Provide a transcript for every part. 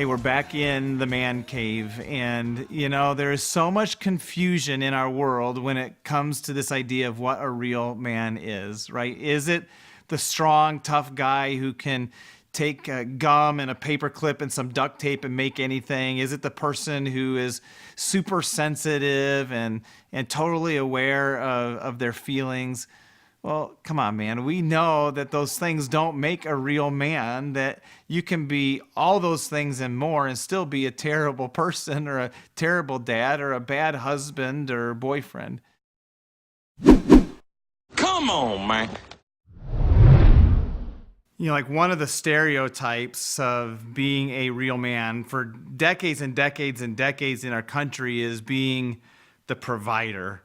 Hey, we're back in the man cave, and there is so much confusion in our world when it comes to this idea of what a real man is, right? Is it the strong, tough guy who can take gum and a paper clip and some duct tape and make anything? Is it the person who is super sensitive and totally aware of their feelings? Well, come on, man. We know that those things don't make a real man, that you can be all those things and more and still be a terrible person or a terrible dad or a bad husband or boyfriend. Come on, man. Like one of the stereotypes of being a real man for decades and decades and decades in our country is being the provider.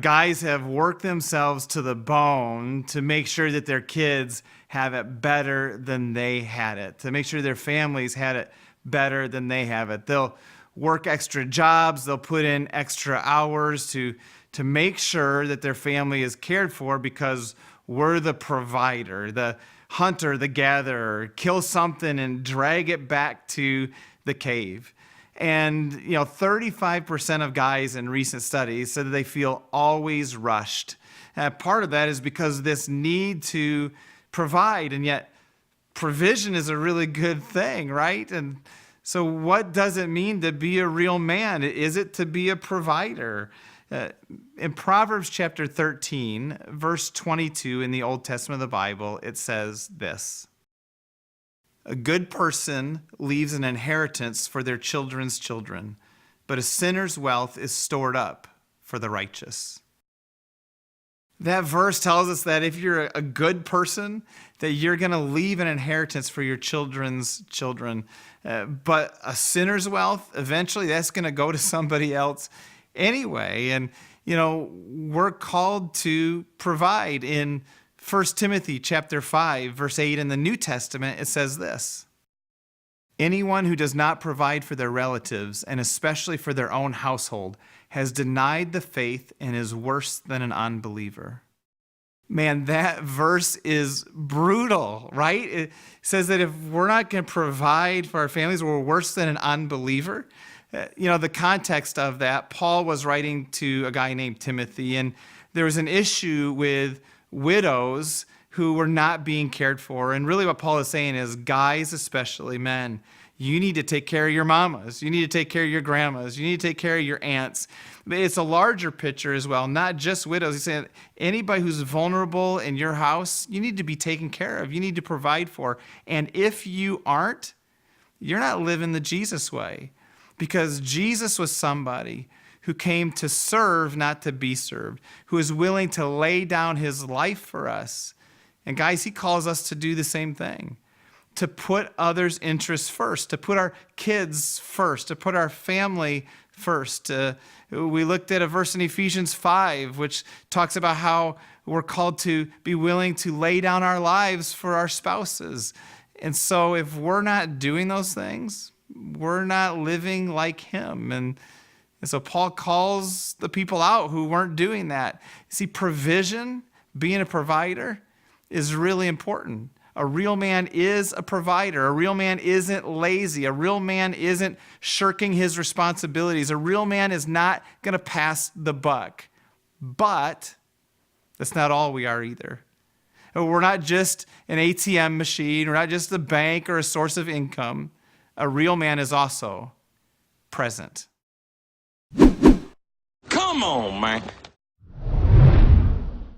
Guys have worked themselves to the bone to make sure that their kids have it better than they had it, to make sure their families had it better than they have it. They'll work extra jobs, they'll put in extra hours to make sure that their family is cared for because we're the provider, the hunter, the gatherer. Kill something and drag it back to the cave. And 35% of guys in recent studies said that they feel always rushed. Part of that is because of this need to provide, and yet provision is a really good thing, right? And so what does it mean to be a real man? Is it to be a provider? In Proverbs chapter 13, verse 22 in the Old Testament of the Bible, it says this: "A good person leaves an inheritance for their children's children, but a sinner's wealth is stored up for the righteous." That verse tells us that if you're a good person, that you're going to leave an inheritance for your children's children. But a sinner's wealth, eventually that's going to go to somebody else anyway. And, we're called to provide. In 1 Timothy chapter 5, verse 8 in the New Testament, it says this: "Anyone who does not provide for their relatives, and especially for their own household, has denied the faith and is worse than an unbeliever." Man, that verse is brutal, right? It says that if we're not going to provide for our families, we're worse than an unbeliever. The context of that, Paul was writing to a guy named Timothy, and there was an issue with widows who were not being cared for. And really what Paul is saying is, guys, especially men, you need to take care of your mamas. You need to take care of your grandmas. You need to take care of your aunts. But it's a larger picture as well, not just widows. He's saying anybody who's vulnerable in your house, you need to be taken care of. You need to provide for. And if you aren't, you're not living the Jesus way. Because Jesus was somebody who came to serve, not to be served, who is willing to lay down his life for us. And guys, he calls us to do the same thing, to put others' interests first, to put our kids first, to put our family first. We looked at a verse in Ephesians 5, which talks about how we're called to be willing to lay down our lives for our spouses. And so if we're not doing those things, we're not living like him. And so Paul calls the people out who weren't doing that. See, provision, being a provider, is really important. A real man is a provider. A real man isn't lazy. A real man isn't shirking his responsibilities. A real man is not going to pass the buck. But that's not all we are either. We're not just an ATM machine. We're not just a bank or a source of income. A real man is also present. Come on, man.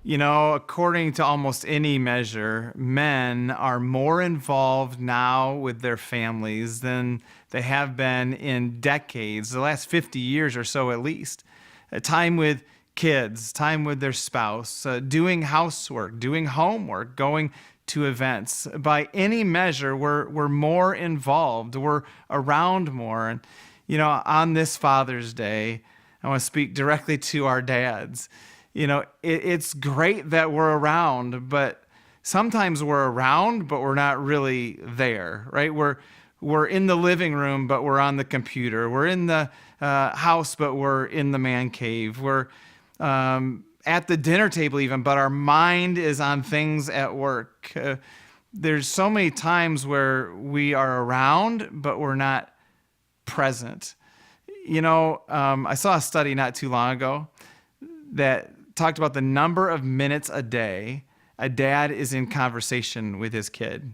According to almost any measure, men are more involved now with their families than they have been in decades, the last 50 years or so at least. Time with kids, time with their spouse, doing housework, doing homework, going to events. By any measure, we're more involved. We're around more. And, on this Father's Day, I want to speak directly to our dads. It's great that we're around, but sometimes we're around, but we're not really there, right? We're in the living room, but we're on the computer. We're in the house, but we're in the man cave. We're at the dinner table even, but our mind is on things at work. there's so many times where we are around, but we're not present. I saw a study not too long ago that talked about the number of minutes a day a dad is in conversation with his kid.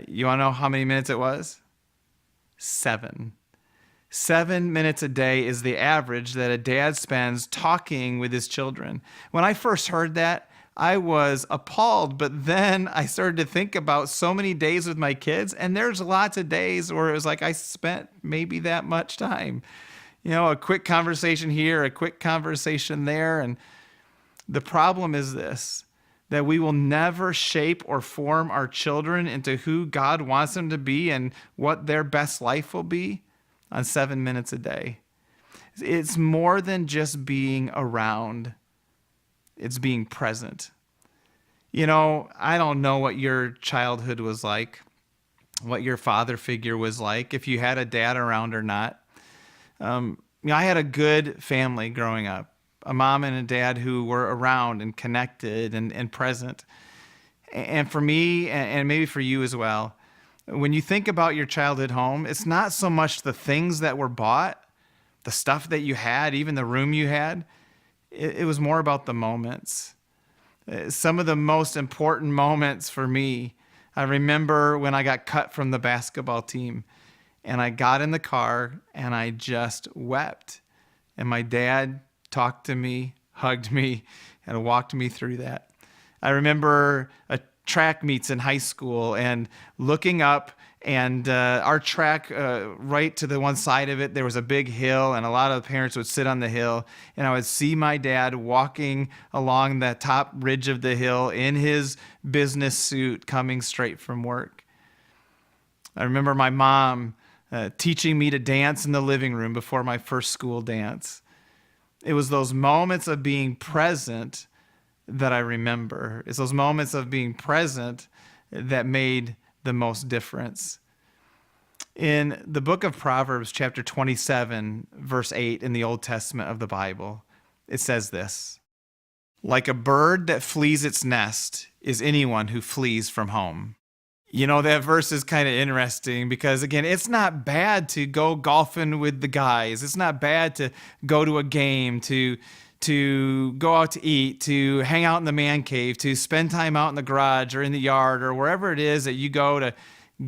You want to know how many minutes it was? 7. 7 minutes a day is the average that a dad spends talking with his children. When I first heard that, I was appalled, but then I started to think about so many days with my kids, and there's lots of days where it was like I spent maybe that much time. A quick conversation here, a quick conversation there, and the problem is this, that we will never shape or form our children into who God wants them to be and what their best life will be on 7 minutes a day. It's more than just being around. It's being present. I don't know what your childhood was like, what your father figure was like, if you had a dad around or not. I had a good family growing up, a mom and a dad who were around and connected and present. And for me, and maybe for you as well, when you think about your childhood home, it's not so much the things that were bought, the stuff that you had, even the room you had. It was more about the moments. Some of the most important moments for me, I remember when I got cut from the basketball team and I got in the car and I just wept. And my dad talked to me, hugged me, and walked me through that. I remember a track meets in high school and looking up, and our track, right to the one side of it, there was a big hill, and a lot of parents would sit on the hill, and I would see my dad walking along the top ridge of the hill in his business suit coming straight from work. I remember my mom teaching me to dance in the living room before my first school dance. It was those moments of being present that I remember. It's those moments of being present that made the most difference. In the book of Proverbs, chapter 27, verse 8 in the Old Testament of the Bible, it says this: "Like a bird that flees its nest is anyone who flees from home." That verse is kind of interesting because, again, it's not bad to go golfing with the guys. It's not bad to go to a game, to go out to eat, to hang out in the man cave, to spend time out in the garage or in the yard or wherever it is that you go to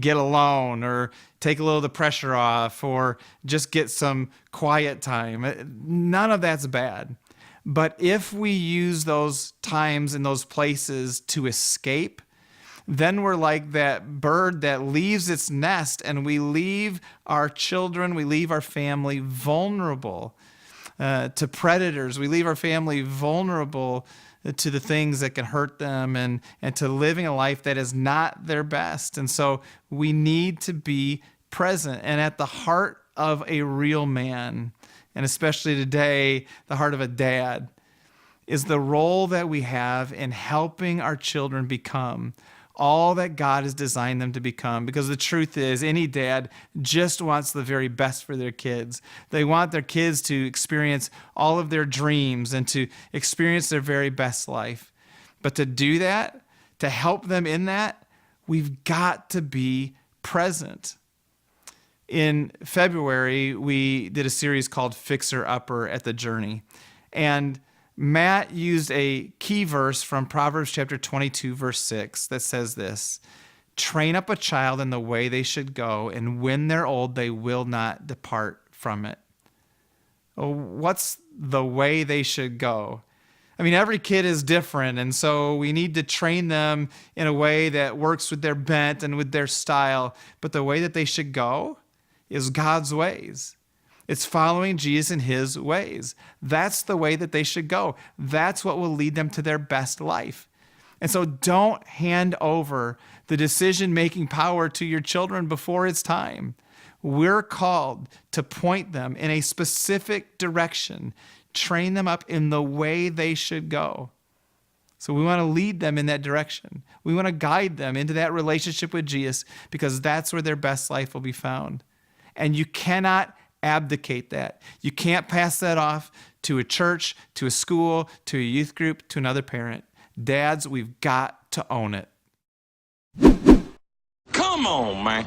get alone or take a little of the pressure off or just get some quiet time. None of that's bad. But if we use those times and those places to escape, then we're like that bird that leaves its nest, and we leave our children, we leave our family vulnerable to predators. We leave our family vulnerable to the things that can hurt them and to living a life that is not their best. And so we need to be present. And at the heart of a real man, and especially today, the heart of a dad, is the role that we have in helping our children become all that God has designed them to become. Because the truth is, any dad just wants the very best for their kids. They want their kids to experience all of their dreams and to experience their very best life. But to do that, to help them in that, we've got to be present. In February, we did a series called Fixer Upper at the Journey. And Matt used a key verse from Proverbs chapter 22, verse 6 that says this: "Train up a child in the way they should go, and when they're old, they will not depart from it." Well, what's the way they should go? I mean, every kid is different, and so we need to train them in a way that works with their bent and with their style. But the way that they should go is God's ways. It's following Jesus in his ways. That's the way that they should go. That's what will lead them to their best life. And so don't hand over the decision-making power to your children before it's time. We're called to point them in a specific direction, train them up in the way they should go. So we want to lead them in that direction. We want to guide them into that relationship with Jesus because that's where their best life will be found. And you cannot abdicate that. You can't pass that off to a church, to a school, to a youth group, to another parent. Dads, we've got to own it. Come on, man.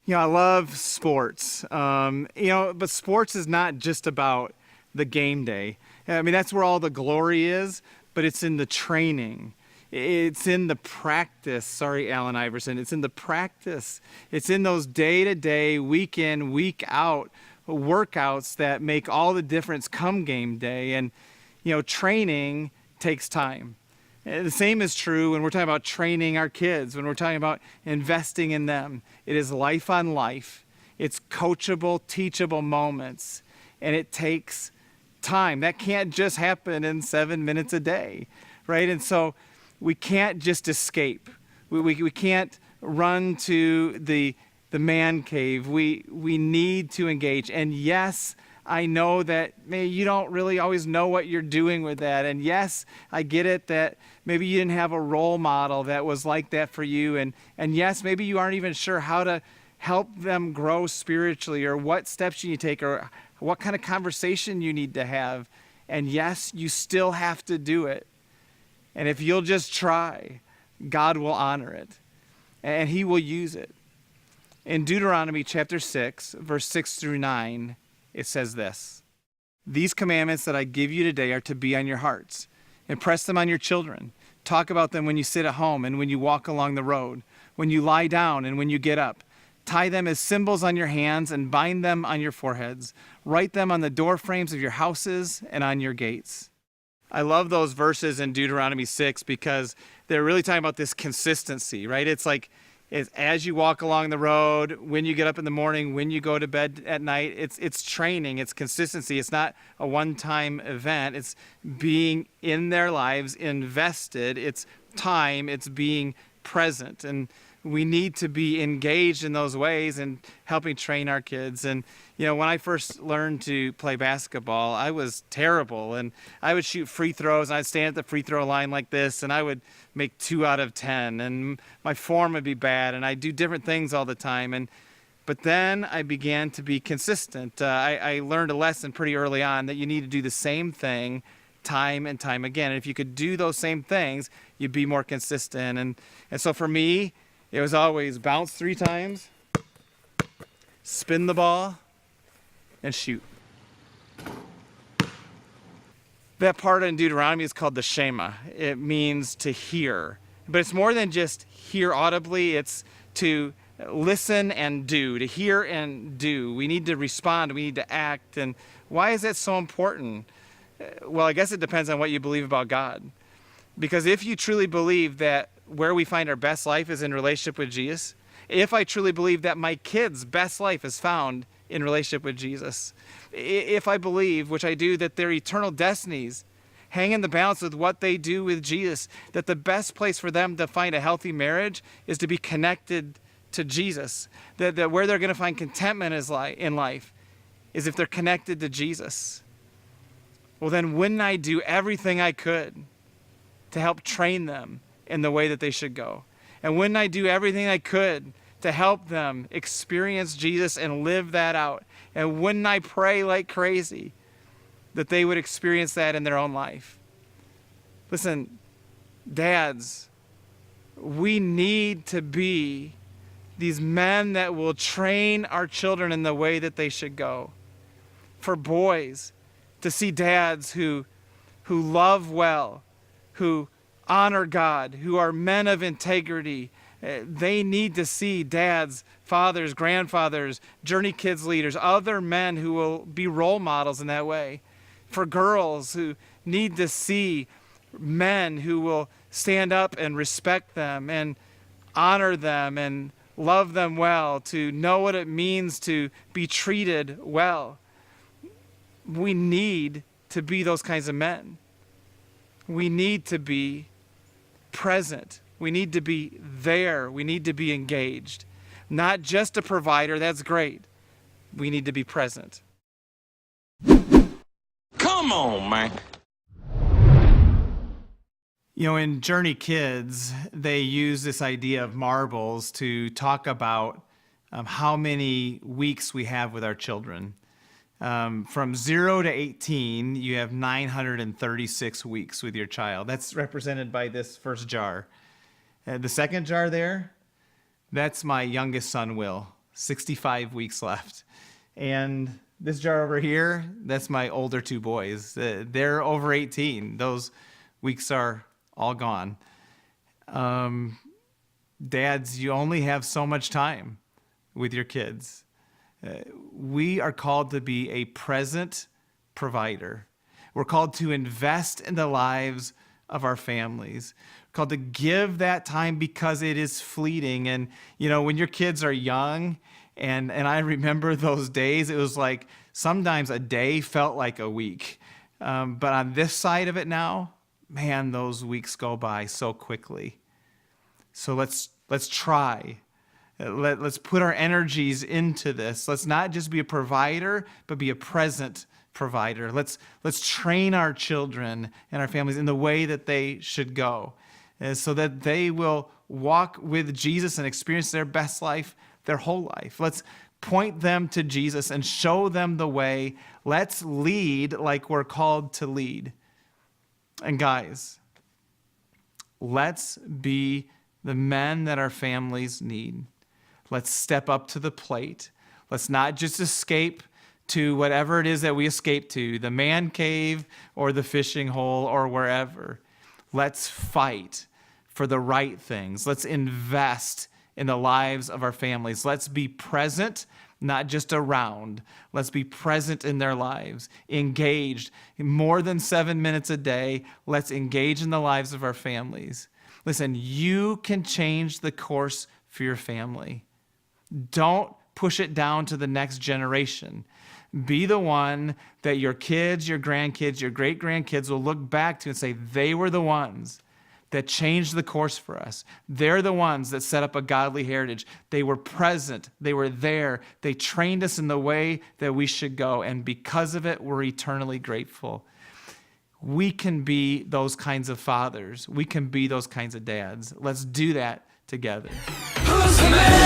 I love sports. But sports is not just about the game day. I mean, that's where all the glory is, but it's in the training. It's in the practice. Sorry, Allen Iverson. It's in the practice. It's in those day-to-day, week in, week out workouts that make all the difference come game day. And, training takes time. And the same is true when we're talking about training our kids, when we're talking about investing in them. It is life on life. It's coachable, teachable moments, and it takes time. That can't just happen in 7 minutes a day, right? And so we can't just escape. We can't run to the man cave. We need to engage. And yes, I know that maybe you don't really always know what you're doing with that. And yes, I get it that maybe you didn't have a role model that was like that for you. And yes, maybe you aren't even sure how to help them grow spiritually, or what steps you need to take, or what kind of conversation you need to have. And yes, you still have to do it. And if you'll just try, God will honor it, and he will use it. In Deuteronomy chapter 6, verse 6 through 9, it says this: "These commandments that I give you today are to be on your hearts. Impress them on your children. Talk about them when you sit at home and when you walk along the road, when you lie down and when you get up. Tie them as symbols on your hands and bind them on your foreheads. Write them on the door frames of your houses and on your gates." I love those verses in Deuteronomy 6 because they're really talking about this consistency, right? It's like as you walk along the road, when you get up in the morning, when you go to bed at night, it's training, it's consistency. It's not a one-time event. It's being in their lives, invested. It's time. It's being present. And we need to be engaged in those ways and helping train our kids. And, when I first learned to play basketball, I was terrible. And I would shoot free throws, and I'd stand at the free throw line like this, and I would make 2 out of 10. And my form would be bad, and I'd do different things all the time. But then I began to be consistent. I learned a lesson pretty early on that you need to do the same thing time and time again. And if you could do those same things, you'd be more consistent. And so for me, it was always bounce 3 times, spin the ball, and shoot. That part in Deuteronomy is called the Shema. It means to hear. But it's more than just hear audibly. It's to listen and do, to hear and do. We need to respond. We need to act. And why is that so important? Well, I guess it depends on what you believe about God. Because if you truly believe that where we find our best life is in relationship with Jesus, if I truly believe that my kids' best life is found in relationship with Jesus, if I believe, which I do, that their eternal destinies hang in the balance with what they do with Jesus, that the best place for them to find a healthy marriage is to be connected to Jesus, that where they're going to find contentment in life is if they're connected to Jesus, well, then wouldn't I do everything I could to help train them in the way that they should go? And wouldn't I do everything I could to help them experience Jesus and live that out? And wouldn't I pray like crazy that they would experience that in their own life? Listen, dads, we need to be these men that will train our children in the way that they should go. For boys, to see dads who love well, who honor God, who are men of integrity. They need to see dads, fathers, grandfathers, Journey Kids leaders, other men who will be role models in that way. For girls who need to see men who will stand up and respect them and honor them and love them well, to know what it means to be treated well. We need to be those kinds of men. We need to be present. We need to be there. We need to be engaged. Not just a provider, that's great. We need to be present. Come on, man. In Journey Kids, they use this idea of marbles to talk about how many weeks we have with our children. From 0 to 18, you have 936 weeks with your child. That's represented by this first jar. The second jar there, that's my youngest son, Will, 65 weeks left. And this jar over here, that's my older two boys. They're over 18. Those weeks are all gone. Dads, you only have so much time with your kids. We are called to be a present provider. We're called to invest in the lives of our families. We're called to give that time because it is fleeting. And, when your kids are young, and I remember those days, it was like sometimes a day felt like a week. But on this side of it now, man, those weeks go by so quickly. So let's try. Let's put our energies into this. Let's not just be a provider, but be a present provider. Let's train our children and our families in the way that they should go, so that they will walk with Jesus and experience their best life their whole life. Let's point them to Jesus and show them the way. Let's lead like we're called to lead. And guys, let's be the men that our families need. Let's step up to the plate. Let's not just escape to whatever it is that we escape to, the man cave or the fishing hole or wherever. Let's fight for the right things. Let's invest in the lives of our families. Let's be present, not just around. Let's be present in their lives, engaged more than 7 minutes a day. Let's engage in the lives of our families. Listen, you can change the course for your family. Don't push it down to the next generation. Be the one that your kids, your grandkids, your great-grandkids will look back to and say, they were the ones that changed the course for us. They're the ones that set up a godly heritage. They were present. They were there. They trained us in the way that we should go. And because of it, we're eternally grateful. We can be those kinds of fathers. We can be those kinds of dads. Let's do that together. Who's the man?